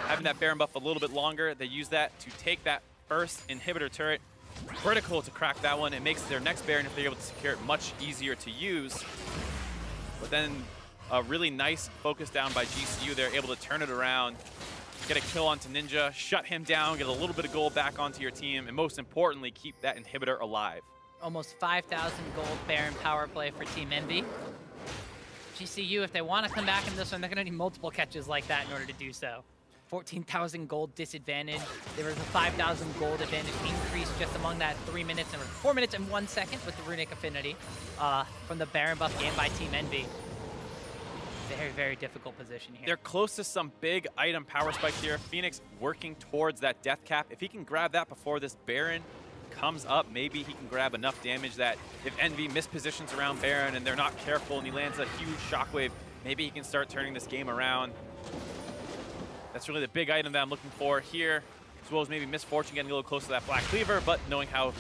having that Baron buff a little bit longer. They use that to take that first inhibitor turret. Critical to crack that one. It makes their next Baron, if they're able to secure it, much easier to use. But then a really nice focus down by GCU. They're able to turn it around, get a kill onto Ninja, shut him down, get a little bit of gold back onto your team, and most importantly, keep that inhibitor alive. Almost 5,000 gold Baron power play for Team EnVy. GCU, if they want to come back in this one, they're going to need multiple catches like that in order to do so. 14,000 gold disadvantage. There was a 5,000 gold advantage increase just among that 4 minutes and 1 second with the runic affinity from the Baron buff gained by Team EnVy. Very, very difficult position here. They're close to some big item power spikes here. Phoenix working towards that death cap. If he can grab that before this Baron comes up, maybe he can grab enough damage that if EnVy mispositions around Baron and they're not careful and he lands a huge shockwave, maybe he can start turning this game around. That's really the big item that I'm looking for here, as well as maybe Misfortune getting a little close to that Black Cleaver, but knowing how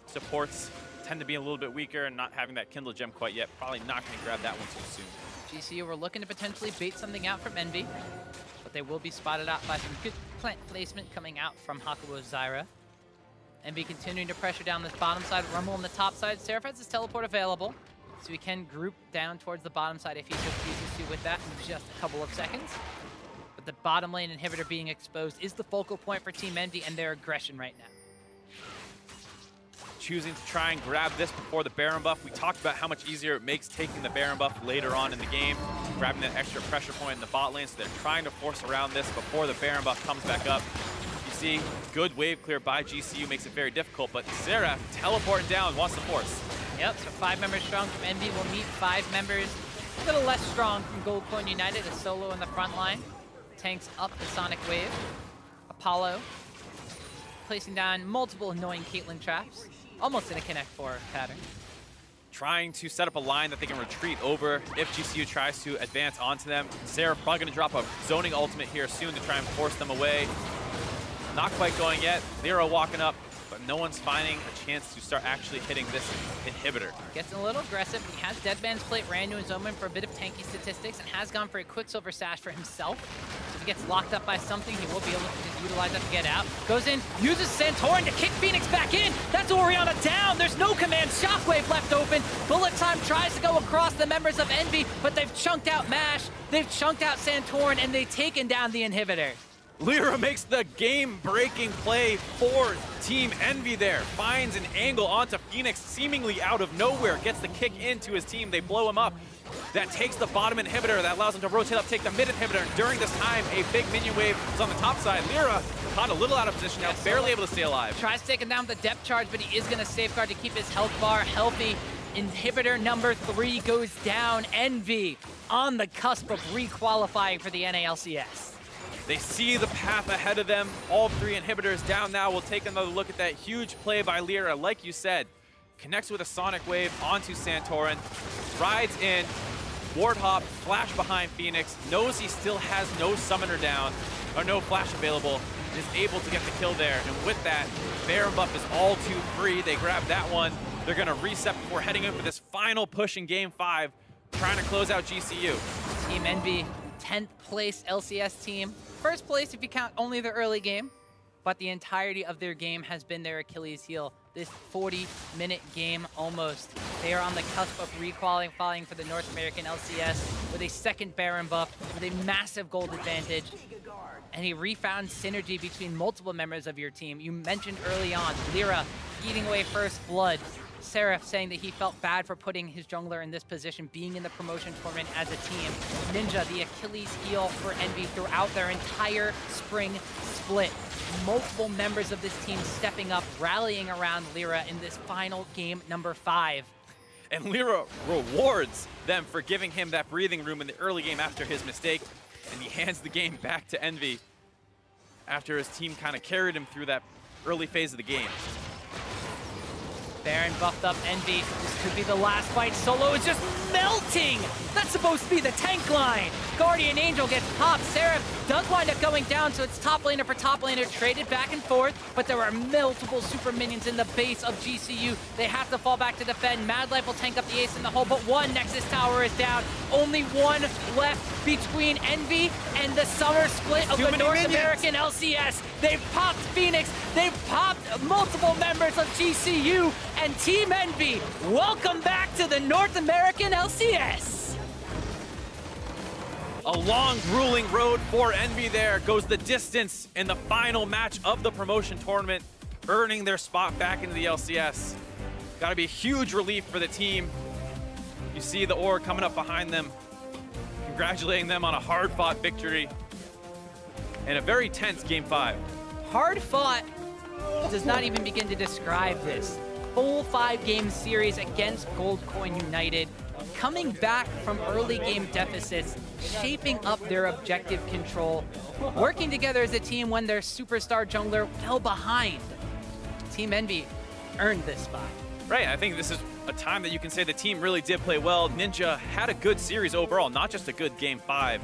supports tend to be a little bit weaker and not having that Kindle Gem quite yet, probably not going to grab that one too soon. GCU were looking to potentially bait something out from EnVy, but they will be spotted out by some good plant placement coming out from Hakuo's Zyra. EnVy continuing to pressure down this bottom side, Rumble on the top side. Seraph has his teleport available, so he can group down towards the bottom side if he so chooses to with that in just a couple of seconds. But the bottom lane inhibitor being exposed is the focal point for Team EnVy and their aggression right now. Choosing to try and grab this before the Baron buff. We talked about how much easier it makes taking the Baron buff later on in the game, grabbing that extra pressure point in the bot lane, so they're trying to force around this before the Baron buff comes back up. You see, good wave clear by GCU makes it very difficult, but Seraph teleporting down, wants to force. Yep, so 5 members strong from EnVy will meet 5 members a little less strong from Gold Coin United. A solo in the front line tanks up the Sonic Wave. Apollo placing down multiple annoying Caitlyn traps. Almost in a Connect 4 pattern. Trying to set up a line that they can retreat over if GCU tries to advance onto them. Seraph probably going to drop a zoning ultimate here soon to try and force them away. Not quite going yet. Lyra walking up, but no one's finding a chance to start actually hitting this inhibitor. Gets a little aggressive. He has Deadman's Plate ran to his own for a bit of tanky statistics and has gone for a Quicksilver Sash for himself. If he gets locked up by something, he will be able to just utilize that to get out. Goes in, uses Santorin to kick Phoenix back in. That's Orianna down. There's no command. Shockwave left open. Bullet Time tries to go across the members of EnVy, but they've chunked out MASH, they've chunked out Santorin, and they've taken down the inhibitor. Lyra makes the game-breaking play for Team EnVy there. Finds an angle onto Phoenix seemingly out of nowhere. Gets the kick into his team. They blow him up. That takes the bottom inhibitor. That allows him to rotate up, take the mid inhibitor. And during this time, a big minion wave is on the top side. Lyra caught a little out of position now, barely able to stay alive. Tries to take him down with the depth charge, but he is going to safeguard to keep his health bar healthy. Inhibitor number 3 goes down. EnVy on the cusp of re-qualifying for the NALCS. They see the path ahead of them. All 3 inhibitors down now. We'll take another look at that huge play by Lyra. Like you said, connects with a Sonic Wave onto Santorin, rides in, ward hop, flash behind Phoenix, knows he still has no summoner down, or no flash available, and is able to get the kill there. And with that, Baron buff is all too free. They grab that one. They're going to reset before heading in for this final push in Game 5, trying to close out GCU. Team EnVy, 10th place LCS team. First place if you count only the early game, but the entirety of their game has been their Achilles heel. This 40-minute game almost. They are on the cusp of re-qualifying for the North American LCS with a second Baron buff, with a massive gold advantage, and a refound synergy between multiple members of your team. You mentioned early on, Lyra eating away first blood. Seraph saying that he felt bad for putting his jungler in this position, being in the promotion tournament as a team. Ninja, the Achilles heel for EnVy throughout their entire spring split. Multiple members of this team stepping up, rallying around Lyra in this final game number 5. And Lyra rewards them for giving him that breathing room in the early game after his mistake, and he hands the game back to EnVy after his team kind of carried him through that early phase of the game. Baron buffed up Envy. This could be the last fight. Solo is just melting. That's supposed to be the tank line. Guardian Angel gets popped. Seraph does wind up going down, so it's top laner for top laner, traded back and forth, but there are multiple super minions in the base of GCU. They have to fall back to defend. Mad Life will tank up the ace in the hole, but one Nexus tower is down. Only one left between Envy and the summer split of the North American LCS. They've popped Phoenix. They've popped multiple members of GCU, and Team Envy, welcome back to the North American LCS. A long, grueling road for Envy there. Goes the distance in the final match of the promotion tournament, earning their spot back into the LCS. Gotta be a huge relief for the team. You see the Org coming up behind them, congratulating them on a hard-fought victory and a very tense Game 5. Hard-fought does not even begin to describe this. Full 5-game series against Goldcoin United, coming back from early game deficits, shaping up their objective control, working together as a team when their superstar jungler fell behind. Team Envy earned this spot. Right, I think this is a time that you can say the team really did play well. Ninja had a good series overall, not just a good Game 5.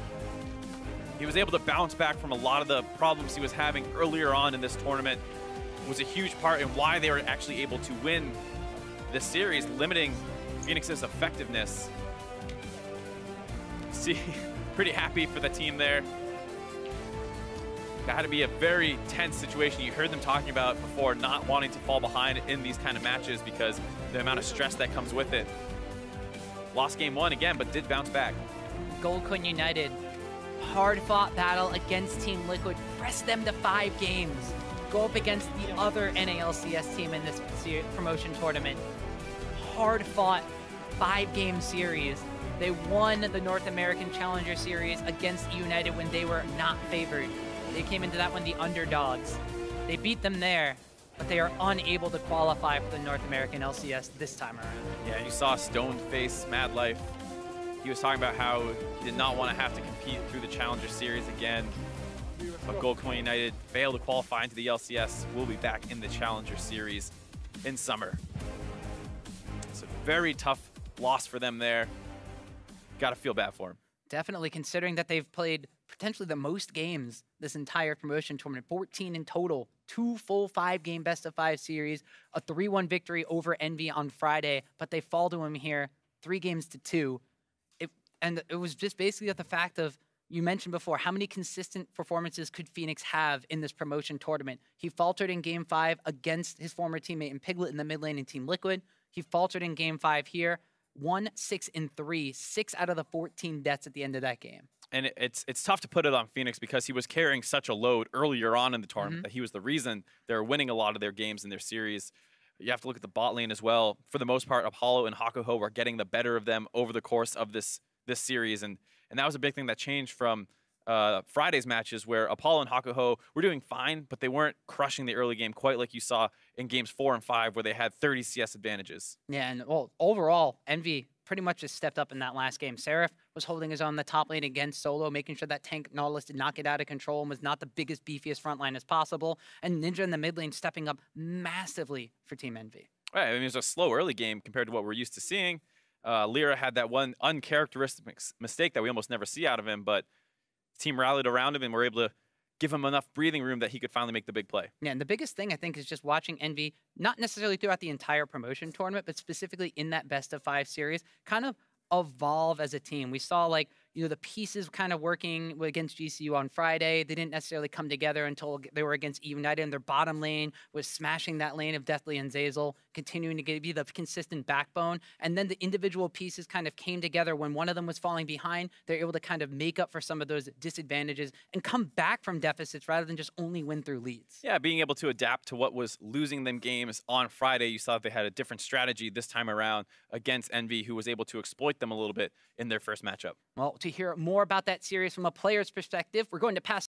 He was able to bounce back from a lot of the problems he was having earlier on in this tournament. It was a huge part in why they were actually able to win this series, limiting Phoenix's effectiveness. See, pretty happy for the team there. That had to be a very tense situation. You heard them talking about before, not wanting to fall behind in these kind of matches because the amount of stress that comes with it. Lost Game 1 again, but did bounce back. Goldcoin United, hard-fought battle against Team Liquid, press them to 5 games. Go up against the other NALCS team in this promotion tournament. Hard-fought 5-game series. They won the North American Challenger Series against United when they were not favored. They came into that one the underdogs. They beat them there, but they are unable to qualify for the North American LCS this time around. Yeah, you saw stoned face Mad Life. He was talking about how he did not want to have to compete through the Challenger Series again. But Goldcoin United failed to qualify into the LCS. Will be back in the Challenger Series in summer. It's a very tough loss for them there. Got to feel bad for them. Definitely, considering that they've played potentially the most games this entire promotion tournament, 14 in total, 2 full 5-game best-of-5 series, a 3-1 victory over Envy on Friday, but they fall to him here 3-2. And it was just basically the fact of, you mentioned before, how many consistent performances could Phoenix have in this promotion tournament? He faltered in Game 5 against his former teammate in Piglet in the mid lane in Team Liquid. He faltered in Game 5 here. 1-6-3, 6 out of the 14 deaths at the end of that game. And it's tough to put it on Phoenix because he was carrying such a load earlier on in the tournament that he was the reason they're winning a lot of their games in their series. You have to look at the bot lane as well. For the most part, Apollo and Hakuho were getting the better of them over the course of this series, and that was a big thing that changed from Friday's matches, where Apollo and Hakuho were doing fine, but they weren't crushing the early game quite like you saw in games 4 and 5, where they had 30 CS advantages. Yeah, and well, overall, Envy pretty much just stepped up in that last game. Seraph was holding his own in the top lane against Solo, making sure that tank Nautilus did not get out of control and was not the biggest, beefiest front line as possible. And Ninja in the mid lane stepping up massively for Team Envy. Right, I mean, it was a slow early game compared to what we're used to seeing. Lyra had that one uncharacteristic mistake that we almost never see out of him, but the team rallied around him and were able to give him enough breathing room that he could finally make the big play. Yeah, and the biggest thing, I think, is just watching Envy, not necessarily throughout the entire promotion tournament, but specifically in that best-of-5 series, kind of evolve as a team. We saw, like, you know, the pieces kind of working against GCU on Friday. They didn't necessarily come together until they were against United, and their bottom lane was smashing that lane of Deathly and Zazel, continuing to be the consistent backbone. And then the individual pieces kind of came together when one of them was falling behind. They're able to kind of make up for some of those disadvantages and come back from deficits rather than just only win through leads. Yeah, being able to adapt to what was losing them games on Friday. You saw that they had a different strategy this time around against Envy, who was able to exploit them a little bit in their first matchup. Well, to hear more about that series from a player's perspective, we're going to pass